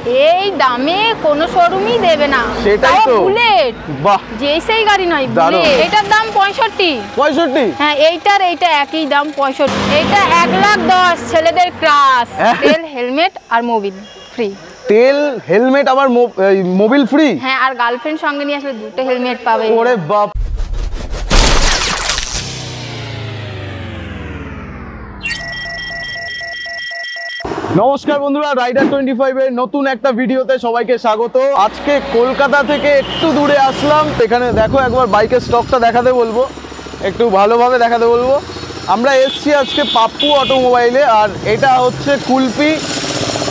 এই দামে কোনো শোরুমই দেবে না। সেটাই তো। বুলেট, বাহ, যেই সেই গাড়ি নয়, বুলেট। এটার দাম 65। 65? হ্যাঁ, এইটা একই দাম 65। এইটা 1,10,000। ছেলেদের ক্লাস, তেল, হেলমেট আর মোবিল ফ্রি। তেল, হেলমেট আবার মোবিল ফ্রি? হ্যাঁ, আর গার্লফ্রেন্ড সঙ্গে নিয়ে আসলে 2টো হেলমেট পাবে। ওরে বাপ। নমস্কার বন্ধুরা, রাইডার 25 এর নতুন একটা ভিডিওতে সবাইকে স্বাগত। আজকে কলকাতা থেকে একটু দূরে আসলাম। এখানে দেখো একবার বাইকের স্টকটা দেখাতে বলবো, একটু ভালোভাবে দেখাতে বলবো। আমরা এসছি আজকে পাপ্পু অটোমোবাইলে, আর এটা হচ্ছে কুলপি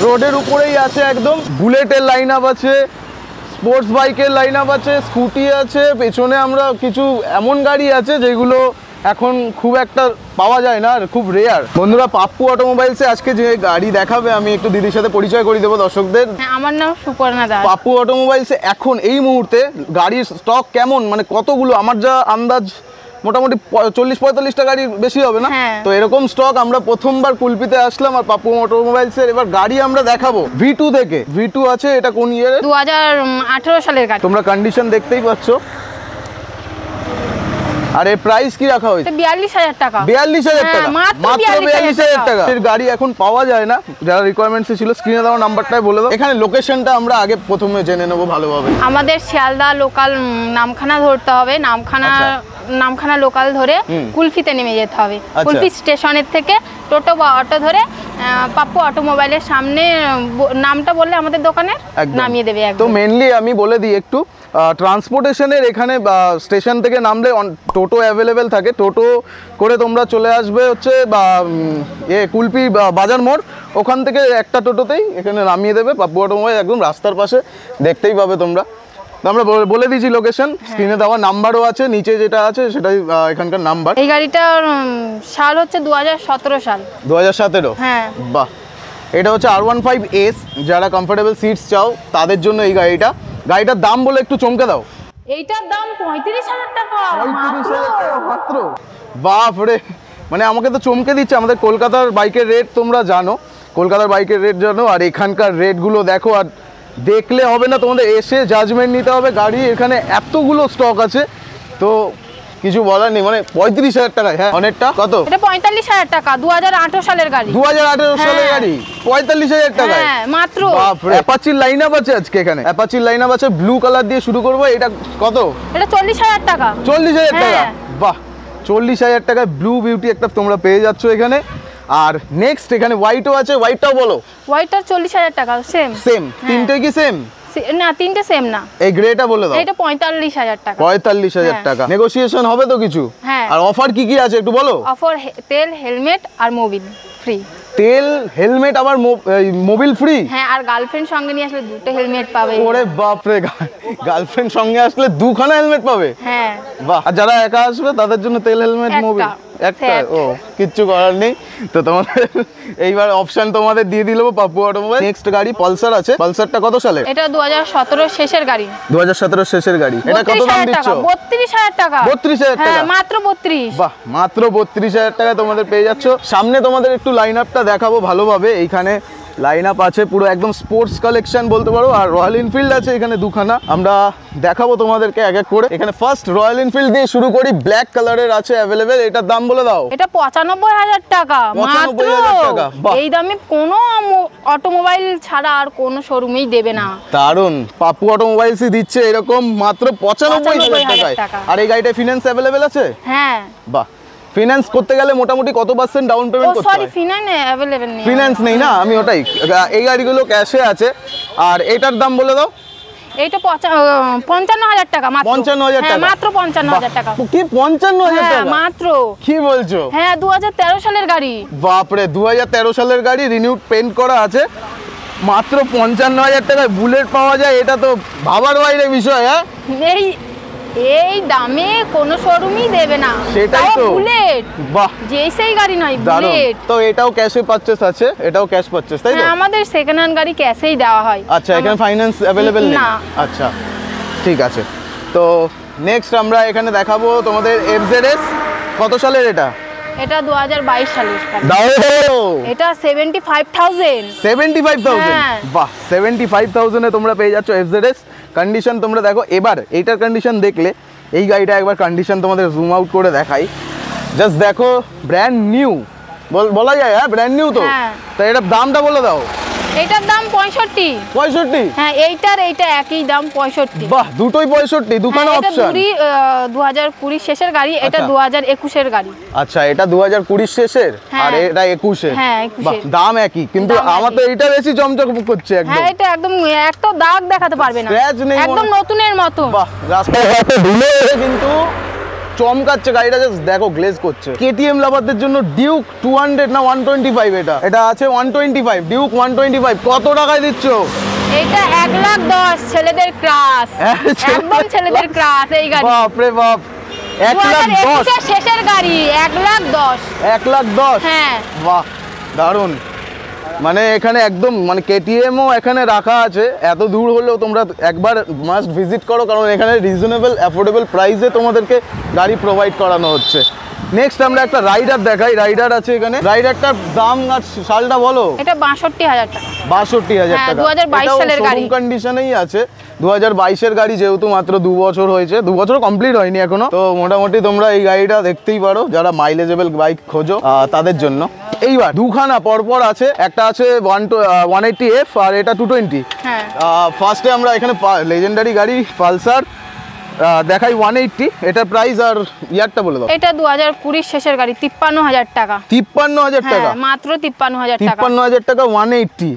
রোডের উপরেই আছে একদম। বুলেটের লাইন আপ আছে, স্পোর্টস বাইকের লাইন আপ আছে, স্কুটি আছে, পেছনে আমরা কিছু এমন গাড়ি আছে যেগুলো এখন খুব একটা পাওয়া যায় না, আর খুব রেয়ার। বন্ধুরা, পাপ্পু অটোমোবাইলসে আজকে যে গাড়ি দেখাবে আমি একটু দিদির সাথে পরিচয় করে দেবো দর্শকদের। আমার নাম সুপর্ণা দাস। পাপ্পু অটোমোবাইলসে এখন এই মুহূর্তে গাড়ির স্টক কেমন, মানে কতগুলো, আমার যা আন্দাজ মোটামুটি 40-45টা গাড়ি বেশি হবে না? তো এরকম স্টক আমরা প্রথমবার কুলপিতে আসলাম, আর পাপ্পু অটোমোবাইলসের এবার গাড়ি আমরা দেখাবো V2 থেকে। V2 আছে, এটা কোন ইয়ারে? 2018 সালের গাড়ি। তোমরা কন্ডিশন দেখতেই পাচ্ছ। আর এর প্রাইস কি রাখা হয়েছে? 42,000 টাকা। 42,000 টাকা, মাত্র 42,000 টাকা। এর গাড়ি এখন পাওয়া যায় না, যারা রিকোয়ারমেন্টসে ছিল স্ক্রিনে দেওয়া নাম্বারটাই বলে দাও। এখানে লোকেশনটা আমরা আগে প্রথমে জেনে নেব ভালোভাবে। আমাদের শিয়ালদা লোকাল নামখানা ধরতে হবে। নামখানা লোকাল ধরে কুলফিতে নেমে যেতে হবে। কুলফি স্টেশনের থেকে টোটো বা অটো ধরে পাপ্পু অটোমোবাইলের সামনে নামটা বললে আমাদের দোকানে নামিয়ে দেবে। তো মেনলি আমি বলে দিই একটু, ট্রান্সপোর্টেশনের এখানে স্টেশন থেকে নামলে টোটো অ্যাভেলেবেল থাকে। টোটো করে তোমরা চলে আসবে হচ্ছে কুলপি বাজার মোড়, ওখান থেকে একটা টোটোতেই এখানে নামিয়ে দেবে পাপ্পু অটোমোবাইল, একদম রাস্তার পাশে দেখতেই পাবে তোমরা। আমরা বলে দিয়েছি লোকেশন, স্ক্রিনে দেওয়া নাম্বারও আছে, নিচে যেটা আছে সেটাই এখানকার নাম্বার। এই গাড়িটার সাল হচ্ছে 2017 সাল। 2017? হ্যাঁ। বাহ। এটা হচ্ছে R15S, যারা কমফোর্টেবল সিটস চাও তাদের জন্য এই গাড়িটার দাম বলে একটু চমকে দাও। এইটার দাম 35,000 টাকা মাত্র। বাপ রে, মানে আমাকে তো চমকে দিচ্ছে। আমাদের কলকাতার বাইকের রেট তোমরা জানো, আর এখানকার রেটগুলো দেখো, আর দেখলে হবে না, তোমাদের এসে জাজমেন্ট নিতে হবে। গাড়ি এখানে এতগুলো স্টক আছে, তো কিছু বলার নেই। মানে 35,000 টাকায়, হ্যাঁ অনেকটা। কত? এটা 45,000 টাকা, 2018 সালের গাড়ি। 2018 সালের গাড়ি 45,000 টাকায়? হ্যাঁ, মাত্র। অ্যাপাচির লাইন আপ আছে আজকে এখানে, অ্যাপাচির লাইন আপ আছে। ব্লু কালার দিয়ে শুরু করবো। এটা কত? এটা 40,000 টাকা। 40,000 টাকা? বাহ, 40,000 টাকায় ব্লু বিউটি একটা তোমরা পেয়ে যাচ্ছ এখানে। আর নেক্সট এখানে হোয়াইটও আছে, হোয়াইটটাও বলো। হোয়াইটটা 40,000 টাকা। সেম। তিনটে কি সেম? না, তিনটে সেম না। এই গ্রেটা বলে দাও। এটা 45,000 টাকা। 45,000 টাকা। নেগোসিয়েশন হবে তো কিছু? হ্যাঁ। আর অফার কি কি আছে একটু বলো। অফার তেল, হেলমেট আর মোবিল ফ্রি। তেল, হেলমেট আবার মোবিল ফ্রি? হ্যাঁ, আর গার্লফ্রেন্ড সঙ্গে নিয়ে আসলে 2টো হেলমেট পাবে। ওরে বাপ রে, গার্লফ্রেন্ড সঙ্গে আসলে 2খানা হেলমেট পাবে? হ্যাঁ। বাহ। আর যারা একা আসবে তাদের জন্য তেল, হেলমেট, মোবিল একটা? ও, কিচ্ছু করার নেই। তো তোমাদের এইবার অপশন তোমাদের দিয়ে দিল পাপ্পু অটোমোবাইল। নেক্সট গাড়ি পালসার আছে। পালসারটা কত সালে? এটা 2017 শেষের গাড়ি। 2017 শেষের গাড়ি। এটা কত দাম দিচ্ছ? 32,000 টাকা। 32,000 টাকা? হ্যাঁ, মাত্র 32। বাহ, মাত্র 32,000 টাকা তোমাদের পেয়ে যাচ্ছ। সামনে তোমাদের একটু লাইন আপটা দেখাবো ভালোভাবে। এইখানে লাইন আপ আছে পুরো একদম স্পোর্টস কালেকশন বলতে পারো, আর রয়্যাল এনফিল্ড আছে এখানে 2খানা। আমরা দেখাবো তোমাদেরকে এক এক করে। এখানে ফার্স্ট রয়্যাল এনফিল্ড দিয়ে শুরু করি, ব্ল্যাক কালারের আছে অ্যাভেলেবেল। এটার দাম বলে দাও। এটা 95,000 টাকা মাত্র। এই দামে কোনো অটোমোবাইল ছাড়া আর কোনো শোরুমেই দেবে না। দারুন, পাপ্পু অটোমোবাইলসই দিচ্ছে এরকম মাত্র 95,000 টাকায়। আর এই গাড়িটা ফিনান্স অ্যাভেলেবেল আছে? হ্যাঁ। বাহ। ফিনান্স করতে গেলে মোটামুটি কত % ডাউন পেমেন্ট করতে হয়? সরি, ফিনান্স अवेलेबल নেই। ফিনান্স নেই না, আমি ওটাই। এই গাড়িগুলো ক্যাশে আছে। আর এটার দাম বলে দাও। এইটা 55,000 টাকা মাত্র। 55,000 টাকা? মাত্র 55,000 টাকা। কি 55,000 টাকা? মাত্র। কি বলছো? হ্যাঁ, 2013 সালের গাড়ি। বাপ রে, 2013 সালের গাড়ি, রিনিউড পেইন্ট করা আছে, মাত্র 55,000 টাকায় বুলেট পাওয়া যায়। এটা তো ভাবার বাইরে বিষয়। হ্যাঁ, এই দামে কোনো শোরুমই দেবে না। সেটাই তো। বুলেট, বাহ, যেই সেই গাড়ি নয়, বুলেট। তো এটাও ক্যাশে পারচেস আছে? এটাও ক্যাশ পারচেস, তাই তো? হ্যাঁ, আমাদের সেকেন্ড হ্যান্ড গাড়ি ক্যাশেই দেওয়া হয়। আচ্ছা, এখানে ফাইন্যান্স অ্যাভেলেবেল নেই? আচ্ছা, ঠিক আছে। তো নেক্সট আমরা এখানে দেখাবো তোমাদের FZS। কত সালের এটা? এটা 2022 সালের গাড়ি। দাও এটা 75,000। 75,000 বাহ 75,000 এ তোমরা পেয়ে যাচ্ছ FZS। কন্ডিশন তোমরা দেখো, এবার এইটার কন্ডিশন দেখলে এই গাড়িটা একবার কন্ডিশন তোমাদের জুম আউট করে দেখাই। জাস্ট দেখো ব্র্যান্ড নিউ বলা যায়, হ্যাঁ ব্র্যান্ড নিউ তো। তো এটার দামটা বলে দাও। এটার দাম 65। 65? হ্যাঁ এইটা একই দাম 65। বাহ দুটোই 65, দুখানে অপশন। এটা 2020 শেষের গাড়ি, এটা 2021 এর গাড়ি। আচ্ছা এটা 2020 শেষের আর এটা 21 এর। হ্যাঁ 21 এর। দাম একই, কিন্তু আমার তো এইটা বেশি চমচক করছে একদম। হ্যাঁ এটা একদম একটা দাগ দেখাতে পারবে না, একদম নতুনের মতো। বাহ রাস্তায় ধুলো কিন্তু চমকাচ্ছে গাড়িটা, জাস্ট দেখো গ্লেজ করছে। কেটিএম লাভারদের জন্য ডিউক 200 না 125, এটা আছে 125, ডিউক 125 কত টাকায় দিচ্ছ? এটা 1,10,000 ছেলেদের ক্রাশ, একদম ছেলেদের ক্রাশ এই গাড়ি। বাপ রে বাপ 1,10,000 শেষের গাড়ি 1,10,000। 1,10,000 হ্যাঁ বাহ দারুন। মানে এখানে একদম মানে কেটিএমও এখানে রাখা আছে। এত দূর হলেও তোমরা একবার মাস্ট ভিজিট করো, কারণ এখানে রিজনেবল অ্যাফোর্ডেবল প্রাইসে তোমাদেরকে গাড়ি প্রোভাইড করানো হচ্ছে। নেক্সট আমরা একটা রাইডার দেখাই। রাইডার আছে এখানে। রাইডারটার দাম আর সালটা বলো। এটা 62,000 টাকা। 62,000 টাকা। 2022 সালের গাড়ি। শোরুম কন্ডিশনেই আছে। 2022 এর গাড়ি, যেহেতু মাত্র 2 বছর হয়েছে, 2 বছর কমপ্লিট হয়নি এখনো। তো মোটামুটি তোমরা এই গাড়িটা দেখতেই পারো যারা মাইলেজেবল বাইক খোঁজো তাদের জন্য। এইবার দুখানা পরপর আছে, একটা আছে 180F আর এটা 220। হ্যাঁ ফার্স্টে আমরা এখানে লেজেন্ডারি গাড়ি পালসার দেখাই 180। এটা প্রাইস আর ইয়ারটা বলে দাও। এটা 2020 শেষের গাড়ি, 53,000 টাকা। 53,000 টাকা? মাত্র 53,000 টাকা। 53,000 টাকা 180।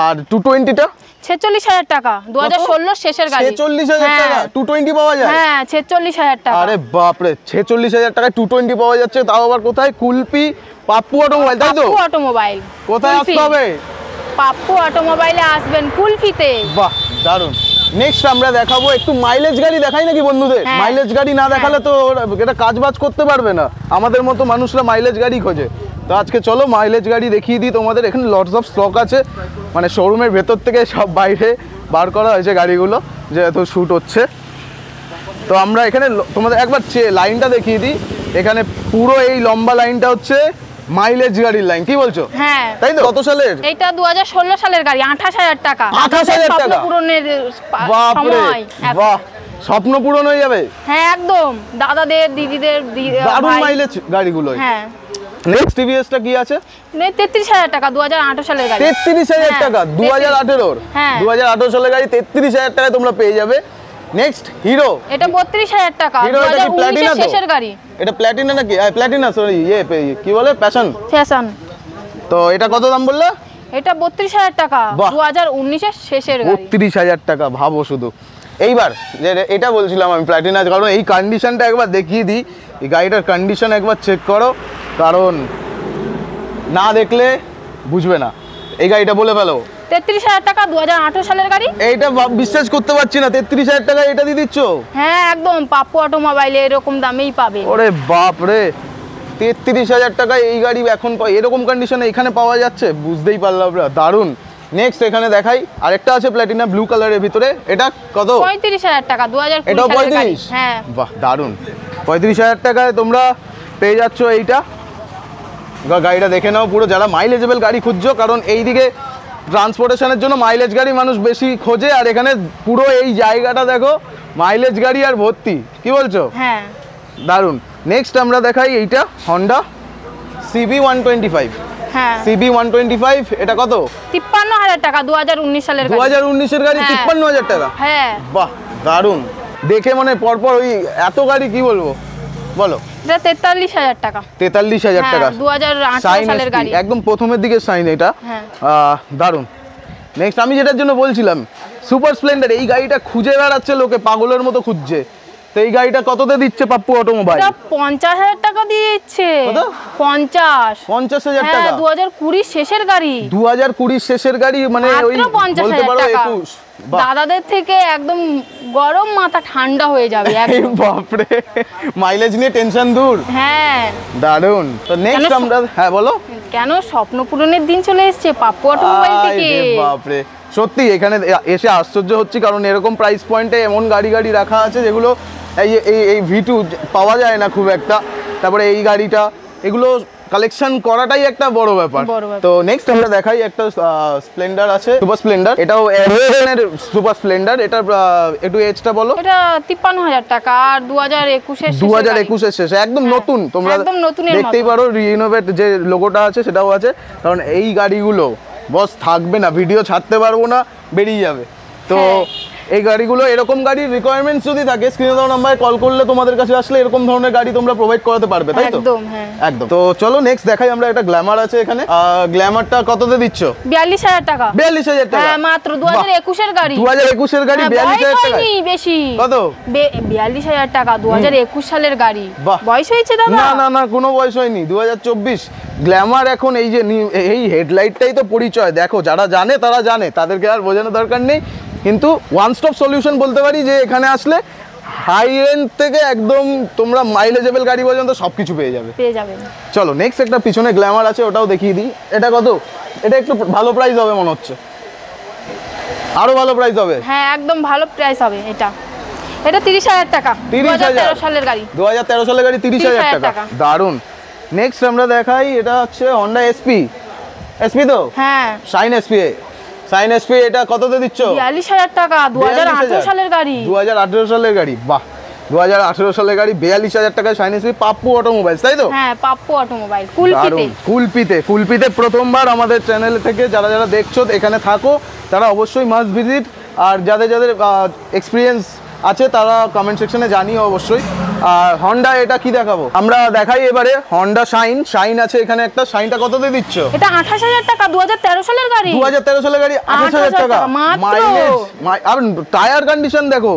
আর 220টা 46,000 টাকা, 2016 শেষের গাড়ি। 46,000 টাকা 220 পাওয়া যায়? হ্যাঁ 46,000 টাকা। আরে বাপ রে 46,000 টাকায় 220 পাওয়া যাচ্ছে, তাও আবার কোথায়? কুলপি পাপ্পু অটোমোবাইল, তাই তো? পাপ্পু অটোমোবাইল। কোথায় আসতে হবে? পাপ্পু অটোমোবাইলে আসবেন কুলফিতে। বাহ দারুন। নেক্সট আমরা দেখাবো একটু মাইলেজ গাড়ি। দেখাই নাকি বন্ধুদের? মাইলেজ গাড়ি না দেখালে তো এটা কাজ বাজ করতে পারবে না। আমাদের মতো মানুষরা মাইলেজ গাড়ি খোঁজে। তো আজকে চলো মাইলেজ গাড়ি দেখিয়ে দিই তোমাদের। এখানে লটস অফ স্টক আছে, মানে শোরুমের ভেতর থেকে সব বাইরে বার করা হয়েছে গাড়িগুলো, যেহেতু শ্যুট হচ্ছে। তো আমরা এখানে তোমাদের একবার লাইনটা দেখিয়ে দিই। এখানে পুরো এই লম্বা লাইনটা হচ্ছে মাইলেজ গাড়ির লাইন। কি বলছো? হ্যাঁ তাই তো। কত সালের? এটা 2016 সালের গাড়ি, 28,000 টাকা। 28,000 টাকা? স্বপ্ন পূরণের সময়। বাহ স্বপ্ন পূরণ হয়ে যাবে। হ্যাঁ একদম, দাদাদের দিদিদের দারুণ মাইলেজ গাড়িগুলো। হ্যাঁ নেক্সট টিভিএসটা কি আছে? 33,000 টাকা, 2018 সালের গাড়ি। 33,000 টাকা 2018? হ্যাঁ 2018 সালের গাড়ি 33,000 টাকায় তোমরা পেয়ে যাবে। Next hero. এটা 32,000 টাকা, 2019 শেষের গাড়ি। এটা প্ল্যাটিনা নাকি? প্ল্যাটিনা সরি, কি বলে, প্যাশন। ফ্যাশন। তো এটা কত দাম বললে? এটা 32,000 টাকা, 2019 এর শেষের গাড়ি। 32,000 টাকা, ভাবো শুধু। এইবার যে এটা বলছিলাম আমি প্ল্যাটিনা, কারণ এই কন্ডিশনটা একবার দেখিয়ে দিই। এই গাড়িটার কন্ডিশন একবার চেক করো, কারণ না দেখলে বুঝবে না। এই গাড়িটা বলে ফেলো। 33,000 টাকা, 2018 সালের গাড়ি। এইটা বিশ্বাস করতে পারছি না, 33,000 টাকা এটা দিয়ে দিচ্ছ? হ্যাঁ একদম, পাপ্পু অটোমোবাইলে এরকম দামেই পাবে। ওরে বাপ রে 33,000 টাকায় এই গাড়ি এখন এরকম কন্ডিশনে এখানে পাওয়া যাচ্ছে, বুঝতেই পারলাম না। দারুণ। নেক্সট এখানে দেখাই আরেকটা আছে প্ল্যাটিনা ব্লু কালারের ভিতরে। এটা কত? 35,000 টাকা, 2020 এটাও 35? হ্যাঁ বাহ দারুণ। 35,000 টাকায় তোমরা পেয়ে যাচ্ছ এইটা। গাড়িটা দেখে নাও পুরো, যারা মাইলেজেবল গাড়ি খুঁজছো, কারণ এইদিকে ট্রান্সপোর্টেশনের জন্য মাইলেজ গাড়ি মানুষ বেশি খোঁজে, আর এখানে পুরো এই জায়গাটা দেখো মাইলেজ গাড়ি আর ভর্তি। কি বলছো? হ্যাঁ দারুণ। নেক্সট আমরা দেখাই এইটা হন্ডা CB 125। হ্যাঁ CB 125 এটা কত? 53,000 টাকা, 2019 সালের গাড়ি। 2019 এর গাড়ি 53,000 টাকা? হ্যাঁ বাহ দারুণ। দেখে মানে পরপর ওই এত গাড়ি কি বলবো, বলো। এটা 43,000 টাকা। 43,000 টাকা, 2018 সালের গাড়ি, একদম প্রথমের দিকে সাইন এটা। দারুণ। নেক্সট আমি যেটার জন্য বলছিলাম সুপার স্প্লেন্ডার, এই গাড়িটা খুঁজে বেড়াচ্ছে লোকে, পাগলের মতো খুঁজছে। তো এই গাড়িটা কততে দিচ্ছে পাপ্পু অটোমোবাইল? এটা 50,000 টাকা দিয়ে দিচ্ছে। কত? 50,000 টাকা? 2020 শেষের গাড়ি। 2020 শেষের গাড়ি, মানে ওই বলতে পারো 21। দাদাদের থেকে একদম গরম মাথা ঠান্ডা হয়ে যাবে একদম। বাপরে মাইলেজ নিয়ে টেনশন দূর। হ্যাঁ দারুণ। তো নেক্সট আমরা হ্যাঁ বলো। কেন স্বপ্ন পূরণের দিন চলে এসেছে পাপ্পু অটোমোবাইল থেকে। বাপরে সত্যি এখানে এসে আশ্চর্য হচ্ছে, কারণ এরকম প্রাইস পয়েন্টে এমন গাড়ি রাখা আছে যেগুলো এই V2 পাওয়া যায় না খুব একটা। তারপরে এই গাড়িটা, এগুলো কালেকশন করাটাই একটা বড় ব্যাপার। তো নেক্সট আমরা দেখাই একটা স্প্লেন্ডার আছে, সুপার স্প্লেন্ডার। এটাও এর সুপার স্প্লেন্ডার। এটা একটু এজটা বলো। এটা 53,000 টাকা আর 2021 এর শেষে একদম নতুন। তোমরা দেখতেই পারো রিনোভেট যে লোগোটা আছে সেটাও আছে, কারণ এই গাড়িগুলো বস থাকবে না, ভিডিও ছাড়তে পারবো না, বেরিয়ে যাবে। তো এই গাড়িগুলো, এরকম গাড়ির রিকোয়ারমেন্টস যদি থাকে স্ক্রিনে দেওয়া নাম্বারে কল করলে তোমাদের কাছে আসলে এরকম ধরনের গাড়ি তোমরা প্রোভাইড করাতে পারবে, তাই তো? একদম, হ্যাঁ একদম। তো চলো নেক্সট দেখাই আমরা একটা গ্ল্যামার আছে এখানে। গ্ল্যামারটা কততে দিচ্ছ? 42,000 টাকা। 42,000 টাকা? হ্যাঁ, মাত্র 2021 এর গাড়ি। 2021 এর গাড়ি 42,000 টাকা? বেশি। কত? 42,000 টাকা, 2021 সালের গাড়ি। বয়স হয়েছে দাদা? না না না, কোনো বয়স হয়নি। 2024 গ্ল্যামার। এখন এই যে এই হেডলাইটটাই তো পরিচয়। দেখো, যারা জানে তারা জানে, তাদেরকে আর বোঝানোর দরকার নেই। কিন্তু ওয়ান স্টপ সলিউশন বলতে পারি যে এখানে আসলে হাই এন্ড থেকে একদম তোমরা মাইলেজেবল গাড়ি পর্যন্ত সবকিছু পেয়ে যাবে। চলো নেক্সট একটা পিছনে গ্ল্যামার আছে, ওটাও দেখিয়ে দিই। এটা কত? এটা একটু ভালো প্রাইস হবে মনে হচ্ছে, আরো ভালো প্রাইস হবে। হ্যাঁ, একদম ভালো প্রাইস হবে। এটা 30,000 টাকা। 2013 সালের গাড়ি। 2013 সালের গাড়ি, 30,000 টাকা। দারুন। নেক্সট আমরা দেখাই, এটা হচ্ছে হন্ডা এসপি। এসপি তো? হ্যাঁ, শাইন এসপি। শাইন এসপি এটা কততে দিচ্ছ? 42,000 টাকা, 2018 সালের গাড়ি। 2018 সালের গাড়ি, বাহ। 2018 সালের গাড়ি 42,000 টাকায় শাইন এসপি। পাপ্পু অটোমোবাইলস, তাই তো? হ্যাঁ, পাপ্পু অটোমোবাইল, কুলপিতে প্রথমবার আমাদের চ্যানেল থেকে যারা যারা দেখছো এখানে থাকো, তারা অবশ্যই মাস্ট ভিজিট। আর যাদের যাদের এক্সপিরিয়েন্স আছে তারা কমেন্ট সেকশনে জানিও অবশ্যই। আর হন্ডা এটা কি দেখাবো? আমরা দেখাই এবারে হন্ডা শাইন আছে এখানে একটা। শাইনটা কততে দিচ্ছ? এটা 28,000 টাকা, 2013 সালের গাড়ি। 2013 সালের গাড়ি, 28,000 টাকা মাইলেজ। আর টায়ার কন্ডিশন দেখো,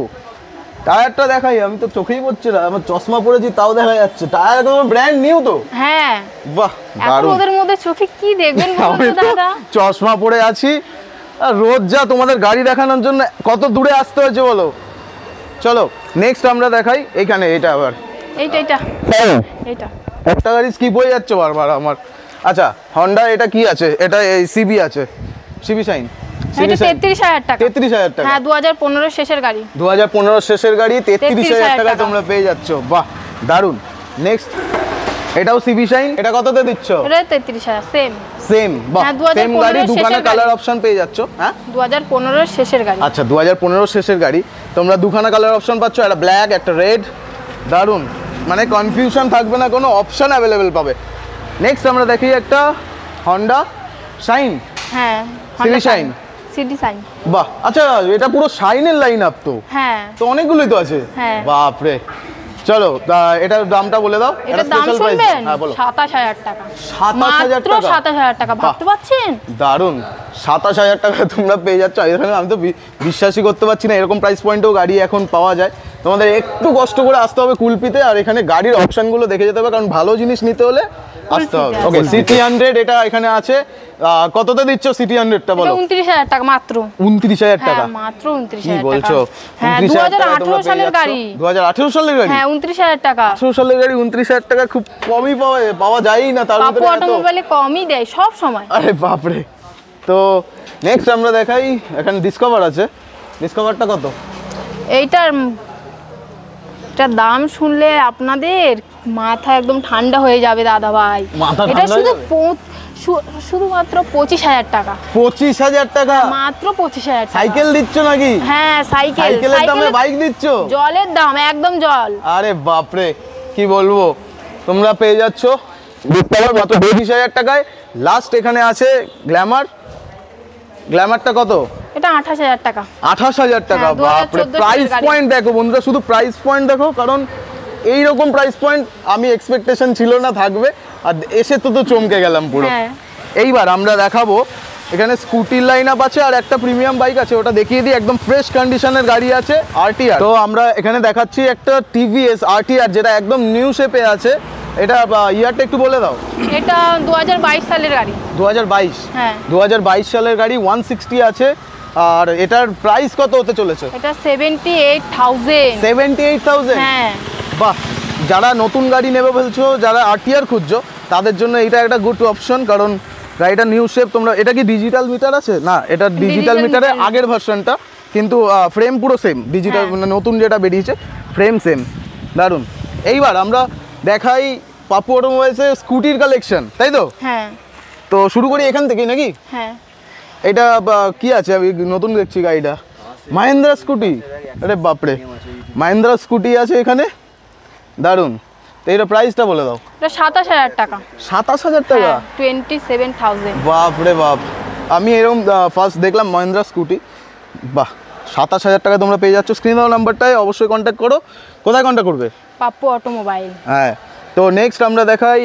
টায়ারটা দেখাই, আমি তো চোখেই পড়ছে না, আমার চশমা পরেছি তাও দেখা যাচ্ছে টায়ার একদম ব্র্যান্ড নিউ তো। হ্যাঁ, বাহ, দারুণ। ওদের মধ্যে চোখে কি দেখবেন বলুন দাদা? চশমা পরে আছি, আর রোজ যা তোমাদের গাড়ি দেখানোর জন্য কত দূরে আসতে হয়েছে বলো। চলো নেক্সট আমরা দেখাই এখানে। এটা আবার এইটা একটা গাড়ি স্কিপ হয়ে যাচ্ছে বারবার আমার। আচ্ছা, হন্ডা এটা কি আছে? এটা সিবি আছে, সিবি শাইন। এটা 33,000 টাকা। 33,000 টাকা? হ্যাঁ, 2015 শেষের গাড়ি। 2015 শেষের গাড়ি 33,000 টাকায় তোমরা পেয়ে যাচ্ছ। বাহ, দারুন। নেক্সট এটাও সিবি শাইন। এটা কততে দিচ্ছ? এটা 33,000। সেম। বাহ, সেম গাড়ি, দুখানা কালার অপশন পেয়ে যাচ্ছ। হ্যাঁ, 2015 শেষের গাড়ি। আচ্ছা, 2015 শেষের গাড়ি, তোমরা দুখানা কালার অপশন পাচ্ছ, একটা ব্ল্যাক একটা রেড। দারুন, মানে কনফিউশন থাকবে না, কোনো অপশন অ্যাভেলেবেল পাবে। নেক্সট আমরা দেখি একটা হন্ডা শাইন। হ্যাঁ, সিটি শাইন। বাহ, আচ্ছা, এটা পুরো শাইনের লাইন আপ তো? হ্যাঁ, তো অনেকগুলোই তো আছে। বাপ রে। চলো এটার দামটা বলে দাও। এটা স্পেশাল প্রাইস। হ্যাঁ, বলো। 27,000 টাকা। 27,000 টাকা? 27,000 টাকা, ভাবতে পারছেন? দারুন, 27,000 টাকা তোমরা পেয়ে যাচ্ছ। এখানে আমি তো বিশ্বাসই করতে পারছি না এরকম প্রাইস পয়েন্টেও গাড়ি এখন পাওয়া যায়। তোমাদের একটু কষ্ট করে আসতে হবে কুলপিতে, আর এখানে গাড়ির অপশনগুলো দেখে যেতে হবে, কারণ ভালো জিনিস নিতে হলে আসতে হবে। ওকে, সিটি 100 এটা এখানে আছে। কততে দিচ্ছ সিটি 100টা বলো? 29,000 টাকা মাত্র। 29,000 টাকা? হ্যাঁ, মাত্র 29,000 টাকা। কি বলছো? 2018 সালের গাড়ি। 2018 সালের গাড়ি? হ্যাঁ, 29,000 টাকা। 18 সালের গাড়ি 29,000 টাকা, খুব কমই পাওয়া যায়ই না। তার মধ্যে অটোমোবাইলে কমই দেয় সব সময়। আরে বাপ রে। তো নেক্সট আমরা দেখাই, এখানে ডিসকভার আছে। ডিসকভারটা কত? এইটার দাম শুনলে আপনাদের মাথা একদম ঠান্ডা হয়ে যাবে দাদা ভাই। এটা শুধুমাত্র 25,000 টাকা। 25,000 টাকা? মাত্র 25,000 টাকা। সাইকেল দিচ্ছ নাকি? হ্যাঁ, সাইকেলের দামে বাইক দিচ্ছ? জলের দাম, একদম জল। আরে বাপ রে, কি বলবো। তোমরা পেয়ে যাচ্ছ ডিসকভার মাত্র 25,000 টাকায়। লাস্ট এখানে আছে গ্ল্যামারটা কত? এটা 28,000 টাকা। 28,000 টাকা? বাপ রে। প্রাইস পয়েন্ট দেখো বন্ধুরা, শুধু প্রাইস পয়েন্ট দেখো, কারণ এইরকম প্রাইস পয়েন্ট আমি এক্সপেকটেশন ছিল না থাকবে, আর এসে তো চমকে গেলাম পুরো। এইবার আমরা দেখাবো এখানে স্কুটির লাইন আপ আছে, আর একটা প্রিমিয়াম বাইক আছে, ওটা দেখিয়ে দিই। একদম ফ্রেশ কন্ডিশনের গাড়ি আছে, আরটিআর। তো আমরা এখানে দেখাচ্ছি একটা টিভিএস আরটিআর, যেটা একদম নিউ শেপে আছে। এটা ইয়ারটা একটু বলে দাও। এটা 2022 সালের গাড়ি। 2022? হ্যাঁ, 2022 সালের গাড়ি। 160 আছে। আর এটার প্রাইস কত হতে চলেছে? এটা 78,000। 78,000? হ্যাঁ। বাহ, যারা নতুন গাড়ি নেবে বলছো, যারা আরটিআর খুঁজছো, তাদের জন্য এটা একটা গুড অপশন, কারণ গাড়িটা নিউ শেপ। তোমরা এটা কি ডিজিটাল মিটার আছে? না, এটা ডিজিটাল মিটারের আগের ভার্সনটা, কিন্তু ফ্রেম পুরো সেম। ডিজিটাল মানে নতুন যেটা বেরিয়েছে, ফ্রেম সেম। দারুণ। এইবার আমরা দেখাই পাপ্পু অটোমোবাইলসের স্কুটির কালেকশন, তাই তো? হ্যাঁ। তো শুরু করি এখান থেকেই নাকি? হ্যাঁ। এটা কি আছে? আমি নতুন দেখছি গাড়িটা, মাহিন্দ্রা স্কুটি। আরে বাপরে, মাহিন্দ্রা স্কুটি আছে এখানে, দারুণ। তো এটা প্রাইসটা বলে দাও। এটা 27000 টাকা। 27000 টাকা? 27000। বাপরে বাপ, আমি এরকম ফার্স্ট দেখলাম মাহিন্দ্রা স্কুটি। বাহ, 27000 টাকা তোমরা পেয়ে যাচ্ছ। স্ক্রিন দেওয়া নাম্বারটায় অবশ্যই কন্ট্যাক্ট করো। কোথায় কন্ট্যাক্ট করবে? পাপ্পু অটোমোবাইল। হ্যাঁ। তো নেক্সট আমরা দেখাই,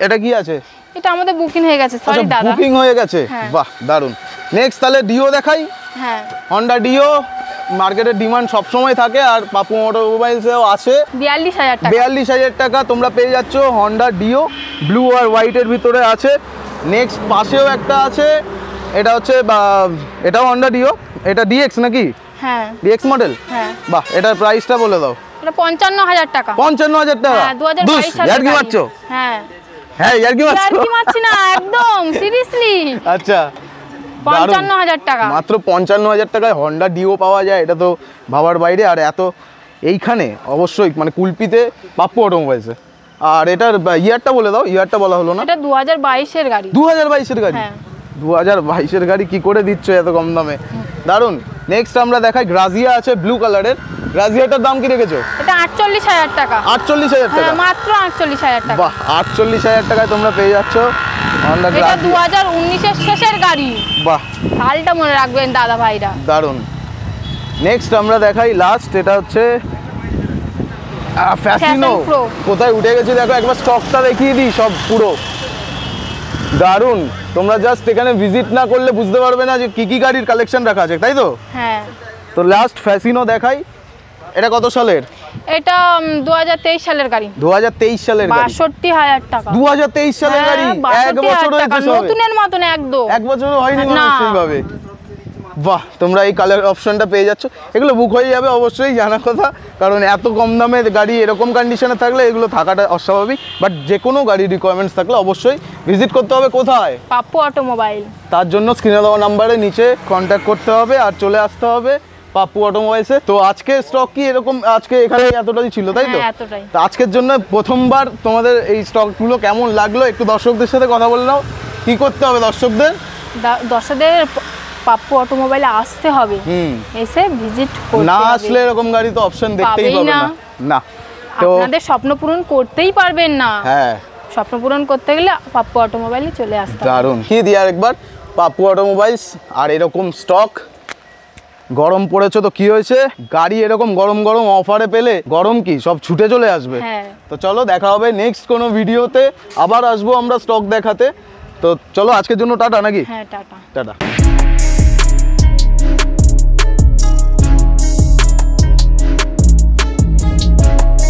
এটা কি আছে? এটা আমাদের বুকিং হয়ে গেছে, সরি দাদা। বুকিং হয়ে গেছে, বাহ দারুণ। নেক্সট তাহলে ডিও দেখাই। হ্যাঁ, হন্ডা ডিও, মার্কেটের ডিমান্ড সবসময় থাকে, আর পাপ্পু অটোমোবাইলসেও আছে। 42000 টাকা। 42000 টাকা তোমরা পেয়ে যাচ্ছ হন্ডা ডিও, ব্লু আর হোয়াইটের ভিতরে আছে। নেক্সট পাশেও একটা আছে, এটা হচ্ছে এটাও হন্ডা ডিও, এটা ডিএক্স নাকি? হ্যাঁ, ডিএক্স মডেল। হ্যাঁ। বাহ, এটার প্রাইসটা বলে দাও। এটা 55000 টাকা। 55000 টাকা? হ্যাঁ, 2022 সালের। ইয়ার কি মারছো? হ্যাঁ হ্যাঁ, ইয়ার কি মারছো? ইয়ার কি মারছি না, একদম সিরিয়াসলি। আচ্ছা, 55000 টাকা। মাত্র 55000 টাকায় হন্ডা ডিও পাওয়া যায়, এটা তো ভাবার বাইরে। আর এত এইখানে অবশ্যই মানে কুলপিতে পাপ্পু অটোমোবাইলসে। আর এটার ইয়ারটা বলে দাও, ইয়ারটা বলা হলো না। এটা 2022 এর গাড়ি। 2022 এর গাড়ি? হ্যাঁ। 2022 এর গাড়ি কি করে দিচ্ছ এত কম দামে, দারুন। নেক্সট আমরা দেখাই, গ্রাজিয়া আছে ব্লু কালারের। গ্রাজিয়াটার দাম কি রেখেছো? এটা 48000 টাকা। 48000 টাকা? হ্যাঁ, মাত্র 48000 টাকা। বাহ, 48000 টাকায় তোমরা পেয়ে যাচ্ছ হন্ডা এটা গ্রাজিয়া। 2019 এর শেষের গাড়ি। বাহ, সালটা মনে রাখবেন দাদা ভাইরা। দারুন। নেক্সট আমরা দেখাই লাস্ট, এটা হচ্ছে ফ্যাসিনো। কোথায় উঠে গেছে দেখো, একবার স্টকটা দেখিয়ে দিই সব পুরো। দারুন, তোমরা জাস্ট এখানে ভিজিট না করলে বুঝতে পারবে না যে কি কি গাড়ির কালেকশন রাখা আছে, তাই তো? হ্যাঁ। তো লাস্ট ফ্যাসিনো দেখাই। এটা কত সালের? এটা 2023 সালের গাড়ি। 2023 সালের গাড়ি? 62000 টাকা। 2023 সালের গাড়ি? এক বছর হয়েছে সবে? নতুনের মতন একদম। এক বছরও হয়নি না। সেইভাবে? বাহ, তোমরা এই কালার অপশনটা পেয়ে যাচ্ছ। এগুলো বুক হয়ে যাবে অবশ্যই, জানা কথা, কারণ এত কম দামে গাড়ি এরকম কন্ডিশনে থাকলে এগুলো থাকাটা অস্বাভাবিক। বাট যে কোনো গাড়ির রিকোয়ারমেন্টস থাকলে অবশ্যই ভিজিট করতে হবে। কোথায়? পাপ্পু অটোমোবাইল। তার জন্য স্ক্রিনে দেওয়া নাম্বারে নিচে কন্ট্যাক্ট করতে হবে আর চলে আসতে হবে পাপ্পু অটোমোবাইলসে। তো আজকে স্টক কি এরকম, আজকে এখানে এতটাই ছিল, তাই তো? হ্যাঁ, এতটাই। তো আজকের জন্য প্রথমবার তোমাদের এই স্টকগুলো কেমন লাগলো একটু দর্শকদের সাথে কথা বলে নাও। কি করতে হবে দর্শকদের? দর্শকদের পাপ্পু অটোমোবাইলে আসতে হবে, এসে ভিজিট করতে হবে। না আসলে এরকম গাড়ি তো অপশন দেখতেই পাবে না। না, তো আপনাদের স্বপ্ন পূরণ করতেই পারবেন না। হ্যাঁ, স্বপ্ন পূরণ করতে গেলে পাপ্পু অটোমোবাইলে চলে আসতে হবে। দারুণ। কি দিয়ে আরেকবার, পাপ্পু অটোমোবাইলস। আর এরকম স্টক, গরম পড়েছে তো কি হয়েছে, গাড়ি এরকম গরম গরম অফারে পেলে গরম কি সব ছুটে চলে আসবে। হ্যাঁ। তো চলো দেখা হবে নেক্সট কোনো ভিডিওতে, আবার আসবো আমরা স্টক দেখাতে। তো চলো আজকের জন্য টাটা নাকি? হ্যাঁ, টাটা। টাটা।